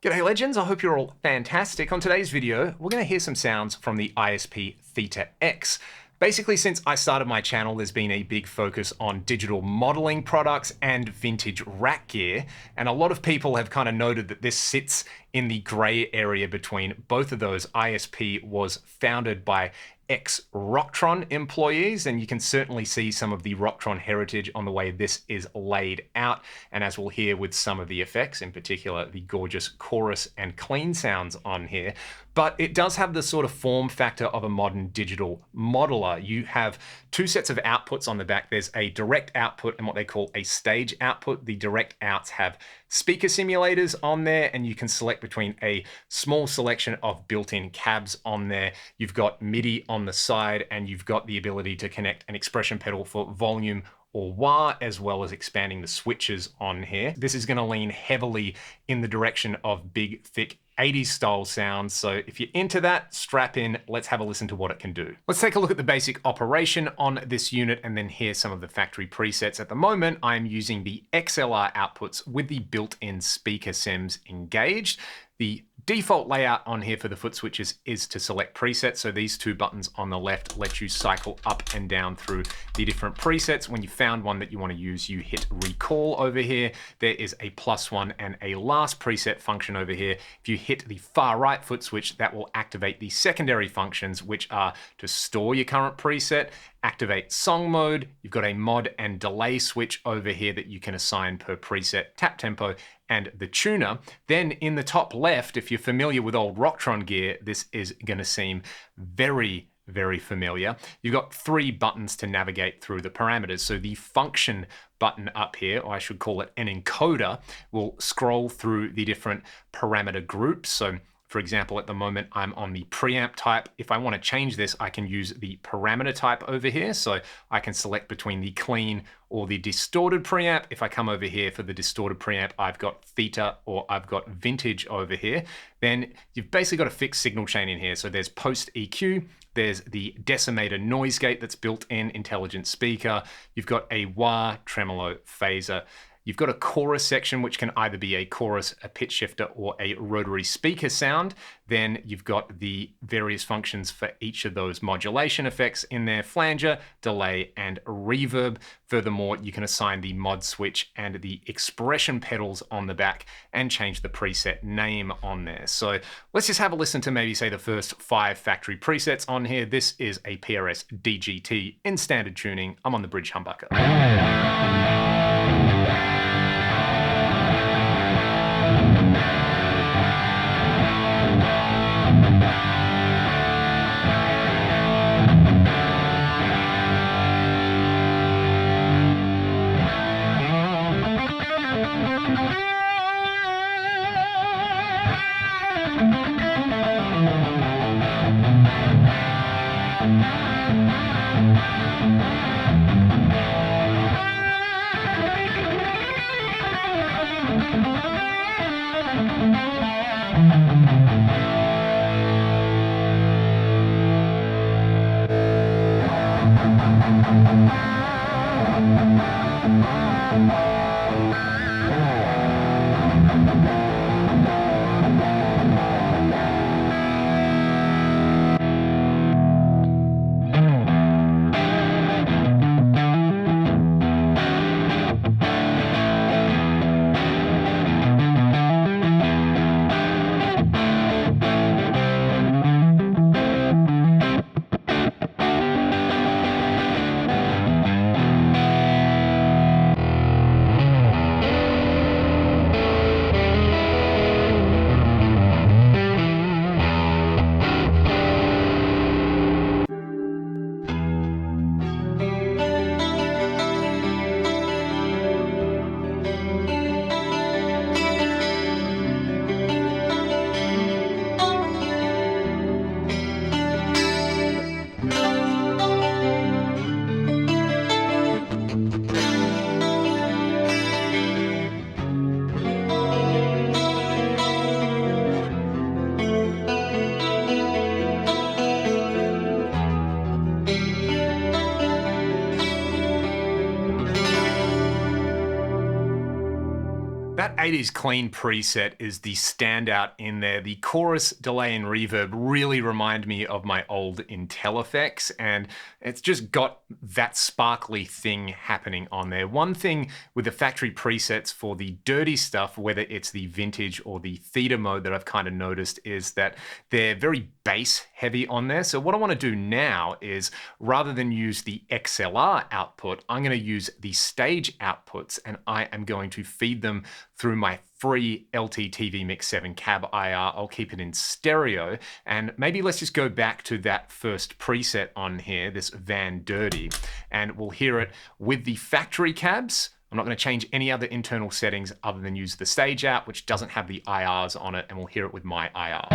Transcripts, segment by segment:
G'day legends, I hope you're all fantastic. On today's video, we're going to hear some sounds from the ISP Theta X. Basically, since I started my channel, there's been a big focus on digital modeling products and vintage rack gear, and a lot of people have kind of noted that this sits in the gray area between both of those. ISP was founded by ex-Rocktron employees, and you can certainly see some of the Rocktron heritage on the way this is laid out. And as we'll hear with some of the effects, in particular the gorgeous chorus and clean sounds on here, but it does have the sort of form factor of a modern digital modeler. You have two sets of outputs on the back. There's a direct output and what they call a stage output. The direct outs have speaker simulators on there, and you can select between a small selection of built-in cabs on there. You've got MIDI on the side, and you've got the ability to connect an expression pedal for volume or wah, as well as expanding the switches on here. This is going to lean heavily in the direction of big, thick 80s style sounds. So if you're into that, strap in, let's have a listen to what it can do. Let's take a look at the basic operation on this unit and then hear some of the factory presets. At the moment, I'm using the XLR outputs with the built-in speaker sims engaged. The default layout on here for the foot switches is to select presets. So these two buttons on the left let you cycle up and down through the different presets. When you found one that you want to use, you hit recall over here. There is a +1 and a last preset function over here. If you hit the far right foot switch, that will activate the secondary functions, which are to store your current preset, activate song mode. You've got a mod and delay switch over here that you can assign per preset, tap tempo, and the tuner. Then in the top left, if you're familiar with old Rocktron gear, this is going to seem very familiar. You've got three buttons to navigate through the parameters. So the function button up here, or I should call it an encoder, will scroll through the different parameter groups. So for example, at the moment, I'm on the preamp type. If I want to change this, I can use the parameter type over here. So I can select between the clean or the distorted preamp. If I come over here for the distorted preamp, I've got Theta or I've got vintage over here. Then you've basically got a fixed signal chain in here. So there's post EQ, there's the decimator noise gate that's built in, intelligent speaker. You've got a wah, tremolo, phaser. You've got a chorus section, which can either be a chorus, a pitch shifter, or a rotary speaker sound. Then you've got the various functions for each of those modulation effects in there: flanger, delay, and reverb. Furthermore, you can assign the mod switch and the expression pedals on the back and change the preset name on there. So let's just have a listen to maybe say the first 5 factory presets on here. This is a PRS DGT in standard tuning. I'm on the bridge humbucker. 80's clean preset is the standout in there. The chorus, delay, and reverb really remind me of my old Intel effects, and it's just got that sparkly thing happening on there. One thing with the factory presets for the dirty stuff, whether it's the vintage or the Theta mode that I've kind of noticed, is that they're very bass heavy on there. So what I want to do now is, rather than use the XLR output, I'm going to use the stage outputs, and I am going to feed them through my free LT TV Mix 7 cab IR. I'll keep it in stereo, and maybe let's just go back to that first preset on here, this Van Dirty, and we'll hear it with the factory cabs. I'm not going to change any other internal settings other than use the stage out, which doesn't have the IRs on it, and we'll hear it with my IR.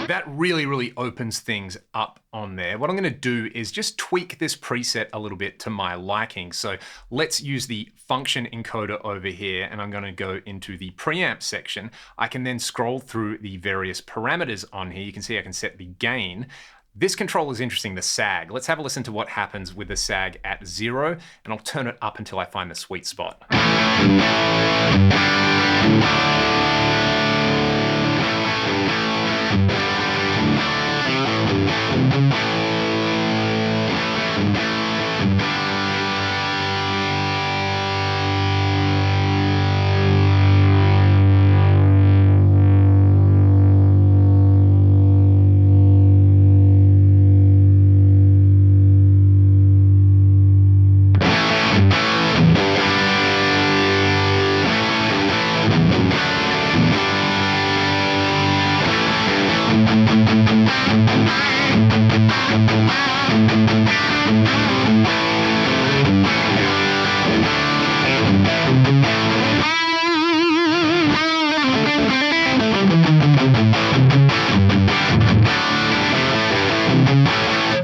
That really opens things up on there. What I'm going to do is just tweak this preset a little bit to my liking. So let's use the function encoder over here, and I'm going to go into the preamp section. I can then scroll through the various parameters on here. You can see I can set the gain. This control is interesting, the sag. Let's have a listen to what happens with the sag at 0, and I'll turn it up until I find the sweet spot.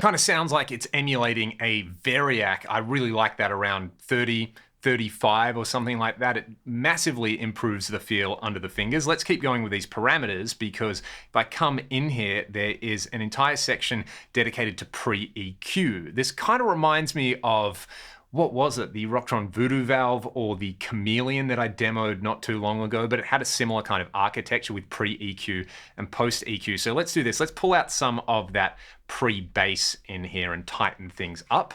Kind of sounds like it's emulating a Variac. I really like that around 30, 35 or something like that. It massively improves the feel under the fingers. Let's keep going with these parameters, because if I come in here, there is an entire section dedicated to pre-EQ. This kind of reminds me of, what was it, the Rocktron Voodoo Valve or the Chameleon that I demoed not too long ago, but it had a similar kind of architecture with pre-EQ and post-EQ. So let's do this. Let's pull out some of that pre-bass in here and tighten things up.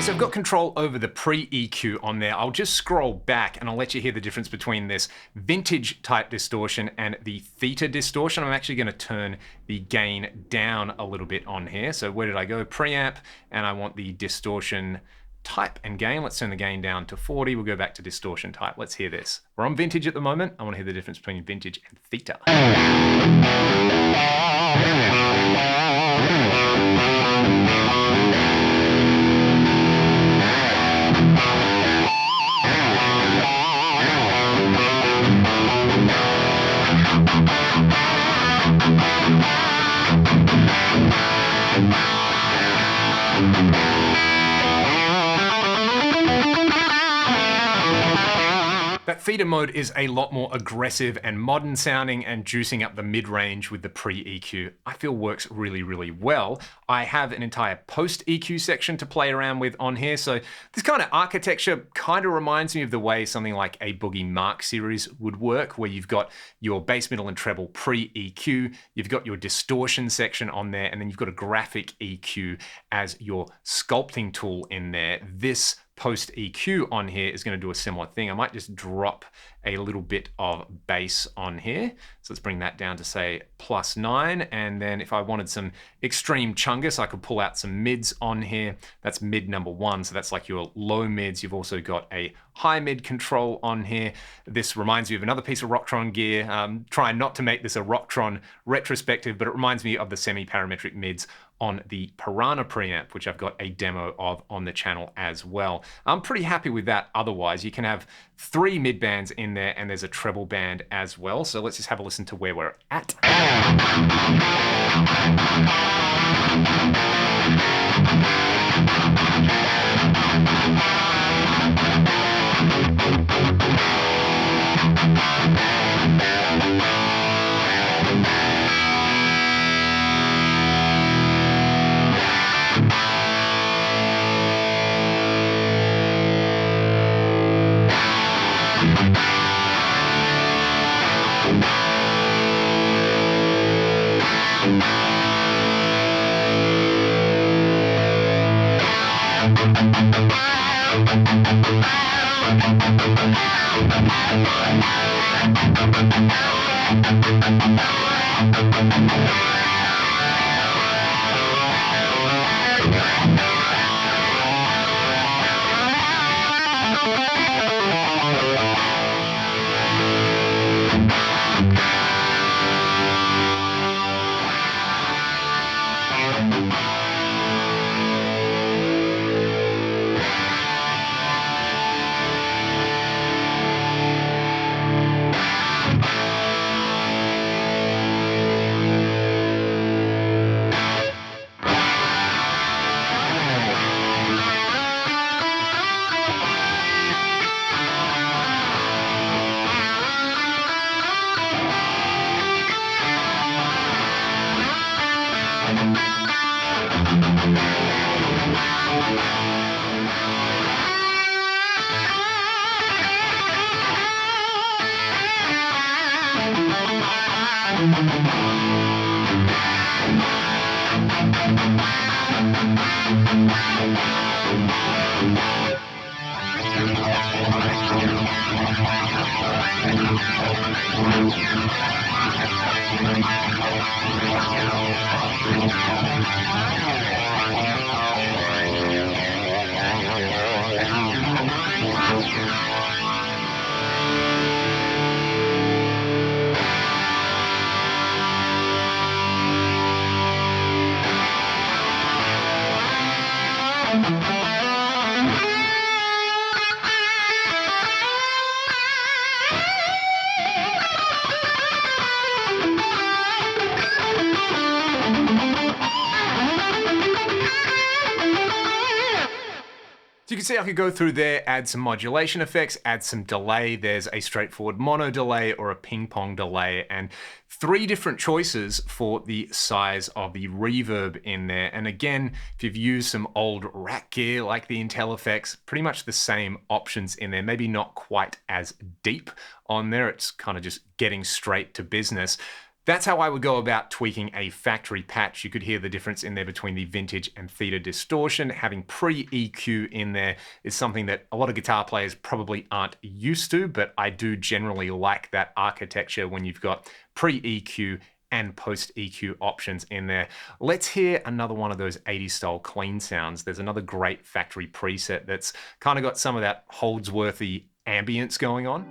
So I've got control over the pre-EQ on there. I'll just scroll back and I'll let you hear the difference between this vintage type distortion and the Theta distortion. I'm actually going to turn the gain down a little bit on here. So where did I go? Preamp, and I want the distortion type and gain. Let's turn the gain down to 40. We'll go back to distortion type. Let's hear this. We're on vintage at the moment. I want to hear the difference between vintage and Theta. That Theta mode is a lot more aggressive and modern sounding, and juicing up the mid-range with the pre-EQ I feel works really, really well. I have an entire post-EQ section to play around with on here, so this kind of architecture kind of reminds me of the way something like a Boogie Mark series would work, where you've got your bass, middle, and treble pre-EQ, you've got your distortion section on there, and then you've got a graphic EQ as your sculpting tool in there. This post EQ on here is going to do a similar thing. I might just drop a little bit of bass on here. So let's bring that down to say +9. And then if I wanted some extreme chungus, I could pull out some mids on here. That's mid number 1. So that's like your low mids. You've also got a high mid control on here. This reminds me of another piece of Rocktron gear. Trying not to make this a Rocktron retrospective, but it reminds me of the semi-parametric mids on the Piranha preamp, which I've got a demo of on the channel as well. I'm pretty happy with that otherwise. You can have 3 mid bands in there, and there's a treble band as well. So let's just have a listen to where we're at. So you can see I could go through there, add some modulation effects, add some delay. There's a straightforward mono delay or a ping pong delay, and 3 different choices for the size of the reverb in there. And again, if you've used some old rack gear like the Intel effects, pretty much the same options in there, maybe not quite as deep on there. It's kind of just getting straight to business. That's how I would go about tweaking a factory patch. You could hear the difference in there between the vintage and Theta distortion. Having pre-EQ in there is something that a lot of guitar players probably aren't used to, but I do generally like that architecture when you've got pre-EQ and post-EQ options in there. Let's hear another one of those 80s style clean sounds. There's another great factory preset that's kind of got some of that Holdsworthy ambience going on.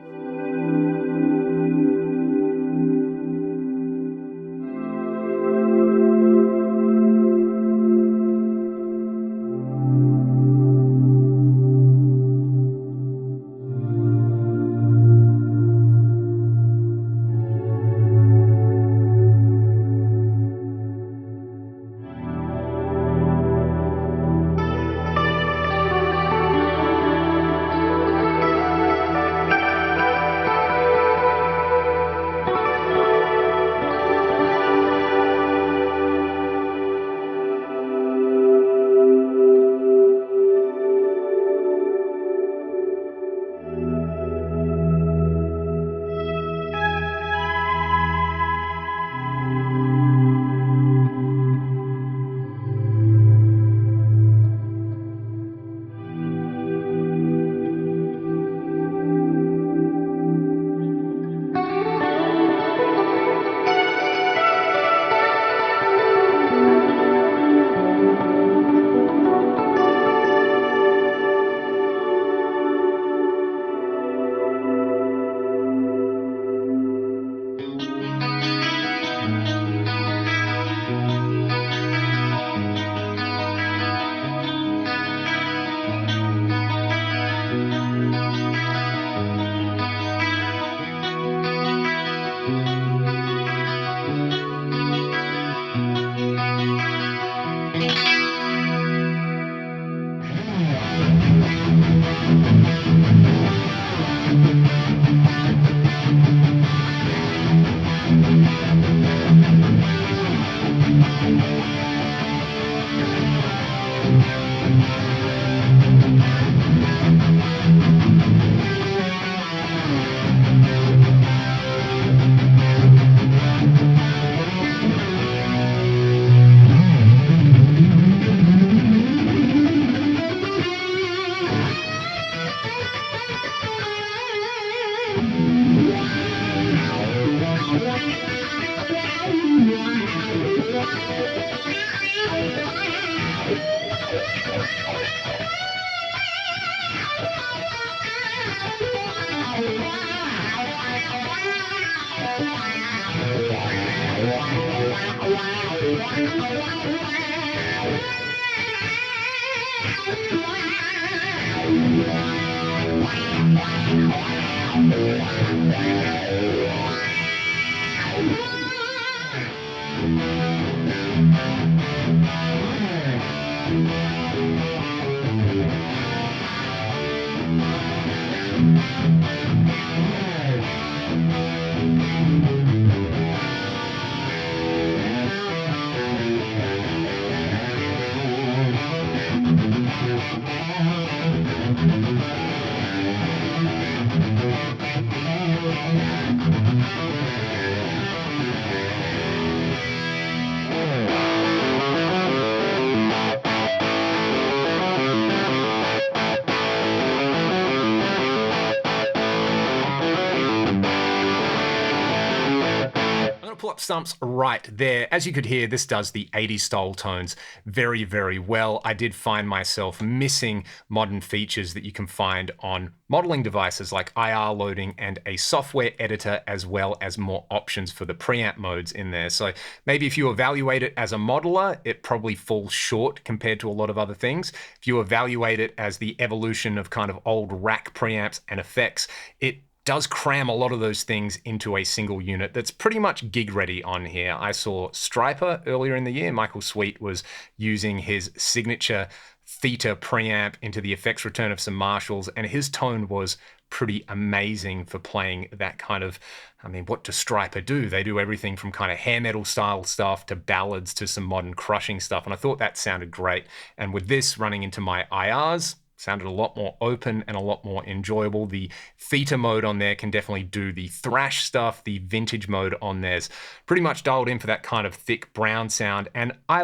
Pull up stumps right there. As you could hear, this does the 80s style tones very, very well. I did find myself missing modern features that you can find on modeling devices like IR loading and a software editor, as well as more options for the preamp modes in there. So maybe if you evaluate it as a modeler, it probably falls short compared to a lot of other things. If you evaluate it as the evolution of kind of old rack preamps and effects, it does cram a lot of those things into a single unit that's pretty much gig ready on here. I saw Striper earlier in the year. Michael Sweet was using his signature Theta preamp into the effects return of some Marshalls, and his tone was pretty amazing for playing that kind of, I mean, what does Striper do? They do everything from kind of hair metal style stuff to ballads to some modern crushing stuff, and I thought that sounded great. And with this running into my IRs, sounded a lot more open and a lot more enjoyable. The Theta mode on there can definitely do the thrash stuff. The vintage mode on there's pretty much dialed in for that kind of thick brown sound. And I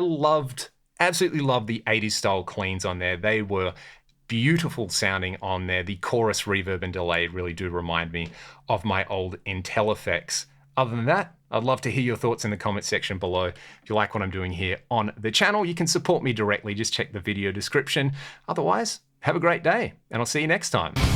absolutely loved the 80s style cleans on there. They were beautiful sounding on there. The chorus reverb and delay really do remind me of my old Intel effects. Other than that, I'd love to hear your thoughts in the comment section below. If you like what I'm doing here on the channel, you can support me directly. Just check the video description. Otherwise, have a great day, and I'll see you next time.